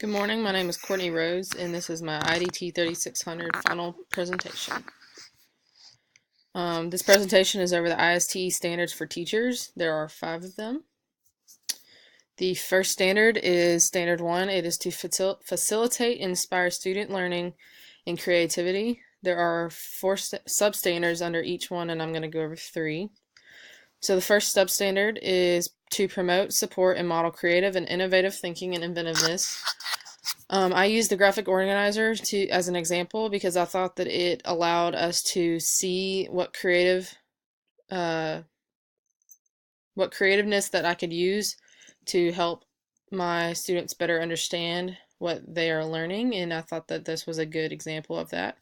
Good morning, my name is Courtney Rose, and this is my IDT 3600 final presentation. This presentation is over the ISTE standards for teachers. There are 5 of them. The first standard is Standard 1. It is to facilitate and inspire student learning and creativity. There are 4 substandards under each one, and I'm going to go over 3. So the first substandard is to promote, support, and model creative and innovative thinking and inventiveness. I used the graphic organizer as an example because I thought that it allowed us to see what creativeness that I could use to help my students better understand what they are learning, and I thought that this was a good example of that.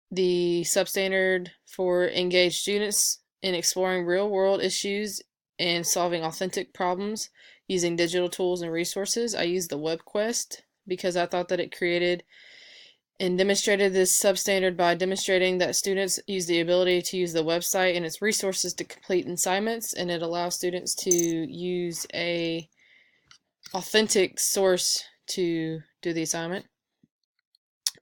The substandard for engaged students in exploring real-world issues and solving authentic problems using digital tools and resources. I used the WebQuest because I thought that it created and demonstrated this substandard by demonstrating that students use the ability to use the website and its resources to complete assignments, and it allows students to use a authentic source to do the assignment.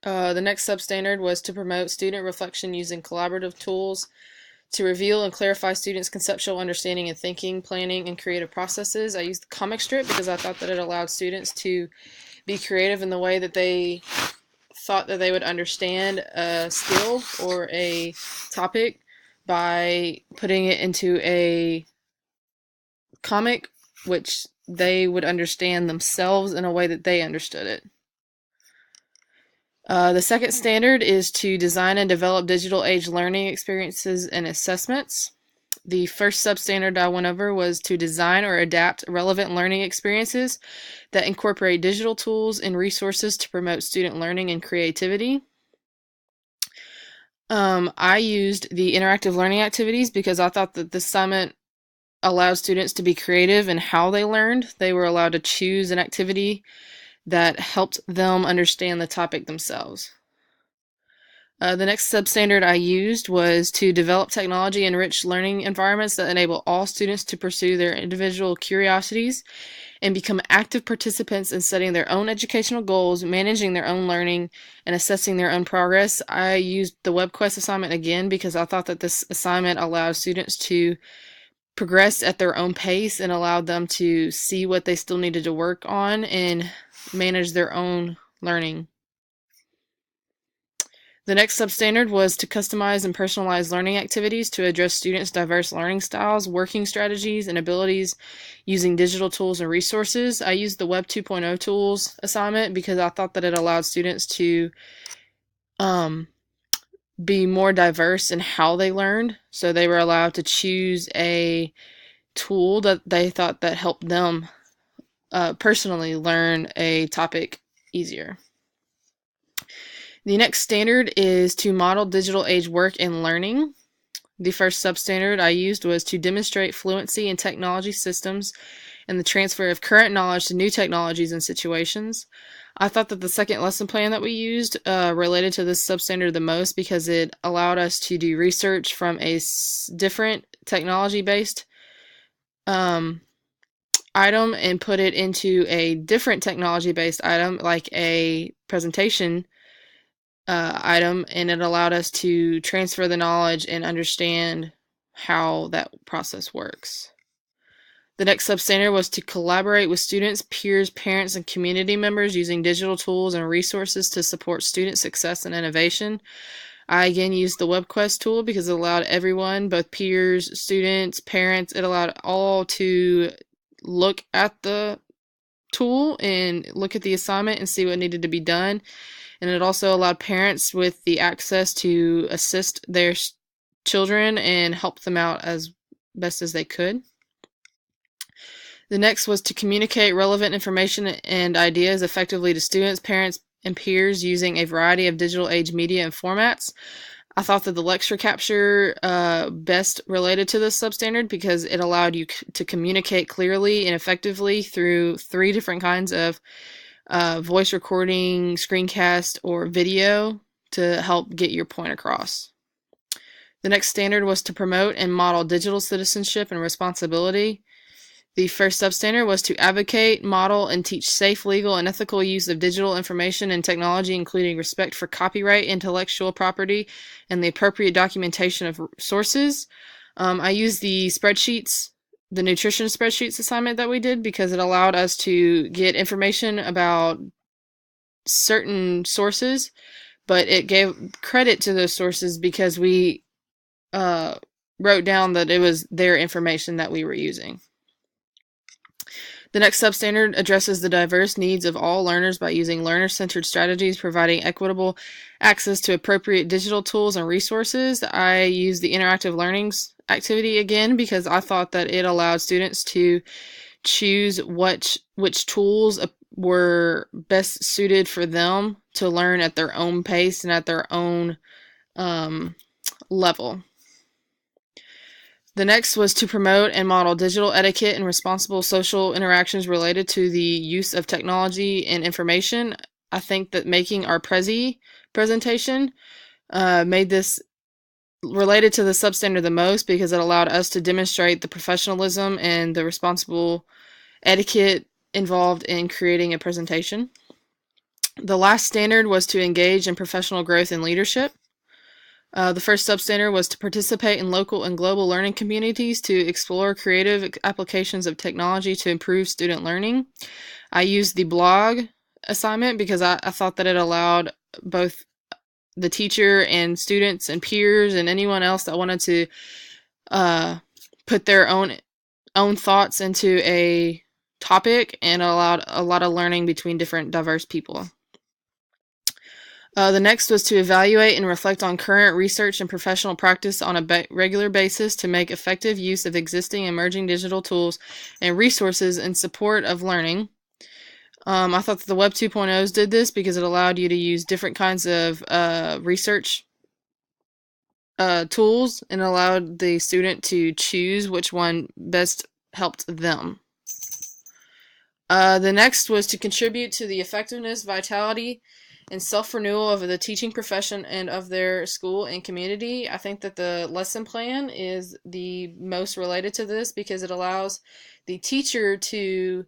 The next substandard was to promote student reflection using collaborative tools to reveal and clarify students' conceptual understanding and thinking, planning, and creative processes. I used the comic strip because I thought that it allowed students to be creative in the way that they thought that they would understand a skill or a topic by putting it into a comic, which they would understand themselves in a way that they understood it. The second standard is to design and develop digital age learning experiences and assessments. The first substandard I went over was to design or adapt relevant learning experiences that incorporate digital tools and resources to promote student learning and creativity. I used the interactive learning activities because I thought that this assignment allowed students to be creative in how they learned. They were allowed to choose an activity that helped them understand the topic themselves. The next substandard I used was to develop technology-enriched learning environments that enable all students to pursue their individual curiosities and become active participants in setting their own educational goals, managing their own learning, and assessing their own progress. I used the WebQuest assignment again because I thought that this assignment allowed students to progress at their own pace and allowed them to see what they still needed to work on and manage their own learning. The next substandard was to customize and personalize learning activities to address students' diverse learning styles, working strategies, and abilities using digital tools and resources. I used the Web 2.0 tools assignment because I thought that it allowed students to be more diverse in how they learned. So they were allowed to choose a tool that they thought that helped them personally learn a topic easier. The next standard is to model digital age work and learning. The first substandard I used was to demonstrate fluency in technology systems and the transfer of current knowledge to new technologies and situations. I thought that the second lesson plan that we used related to this substandard the most because it allowed us to do research from a different technology-based item and put it into a different technology-based item, like a presentation item, and it allowed us to transfer the knowledge and understand how that process works. The next substandard was to collaborate with students, peers, parents, and community members using digital tools and resources to support student success and innovation. I again used the WebQuest tool because it allowed everyone, both peers, students, parents, it allowed all to look at the tool and look at the assignment and see what needed to be done. And it also allowed parents with the access to assist their children and help them out as best as they could. The next was to communicate relevant information and ideas effectively to students, parents, and peers using a variety of digital age media and formats. I thought that the lecture capture best related to this substandard because it allowed you to communicate clearly and effectively through 3 different kinds of voice recording, screencast, or video to help get your point across. The next standard was to promote and model digital citizenship and responsibility. The first substandard was to advocate, model, and teach safe, legal, and ethical use of digital information and technology, including respect for copyright, intellectual property, and the appropriate documentation of sources. I used the spreadsheets, the nutrition spreadsheets assignment that we did, because it allowed us to get information about certain sources, but it gave credit to those sources because we wrote down that it was their information that we were using. The next substandard addresses the diverse needs of all learners by using learner-centered strategies, providing equitable access to appropriate digital tools and resources. I used the interactive learnings activity again because I thought that it allowed students to choose which tools were best suited for them to learn at their own pace and at their own level. The next was to promote and model digital etiquette and responsible social interactions related to the use of technology and information. I think that making our Prezi presentation made this related to the substandard the most because it allowed us to demonstrate the professionalism and the responsible etiquette involved in creating a presentation. The last standard was to engage in professional growth and leadership. The first substandard was to participate in local and global learning communities to explore creative applications of technology to improve student learning. I used the blog assignment because I thought that it allowed both the teacher and students and peers and anyone else that wanted to put their own thoughts into a topic, and allowed a lot of learning between different diverse people. The next was to evaluate and reflect on current research and professional practice on a regular basis to make effective use of existing emerging digital tools and resources in support of learning. I thought that the Web 2.0s did this because it allowed you to use different kinds of research tools and allowed the student to choose which one best helped them. The next was to contribute to the effectiveness, vitality, and self-renewal of the teaching profession and of their school and community. I think that the lesson plan is the most related to this because it allows the teacher to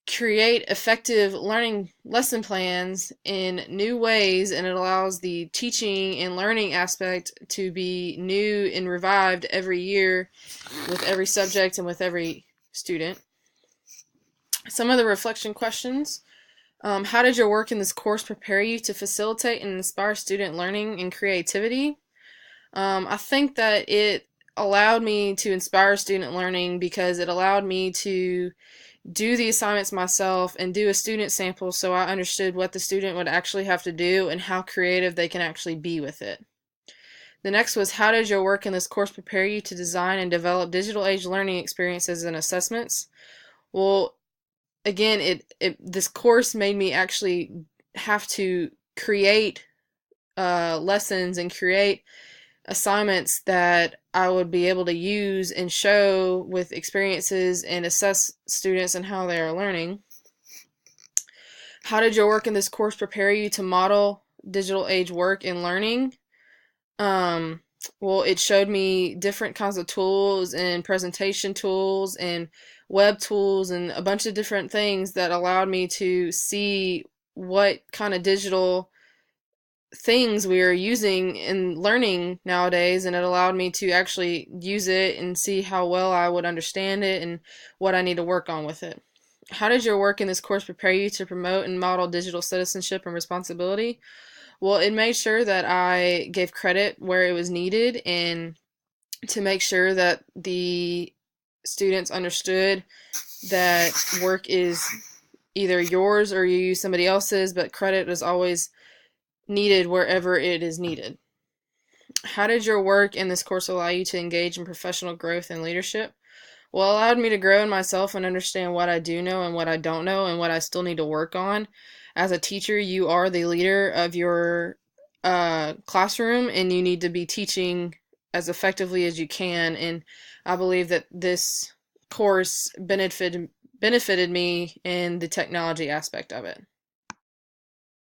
create effective learning lesson plans in new ways, and it allows the teaching and learning aspect to be new and revived every year with every subject and with every student. Some of the reflection questions. How did your work in this course prepare you to facilitate and inspire student learning and creativity? I think that it allowed me to inspire student learning because it allowed me to do the assignments myself and do a student sample so I understood what the student would actually have to do and how creative they can actually be with it. The next was, how did your work in this course prepare you to design and develop digital age learning experiences and assessments? Well, again, this course made me actually have to create lessons and create assignments that I would be able to use and show with experiences and assess students and how they are learning. How did your work in this course prepare you to model digital age work and learning? Well, it showed me different kinds of tools and presentation tools and web tools and a bunch of different things that allowed me to see what kind of digital things we are using in learning nowadays, and it allowed me to actually use it and see how well I would understand it and what I need to work on with it. How did your work in this course prepare you to promote and model digital citizenship and responsibility? Well, it made sure that I gave credit where it was needed and to make sure that the students understood that work is either yours or you use somebody else's, but credit is always needed wherever it is needed. How did your work in this course allow you to engage in professional growth and leadership? Well, it allowed me to grow in myself and understand what I do know and what I don't know and what I still need to work on. As a teacher, you are the leader of your classroom, and you need to be teaching as effectively as you can. And I believe that this course benefited me in the technology aspect of it.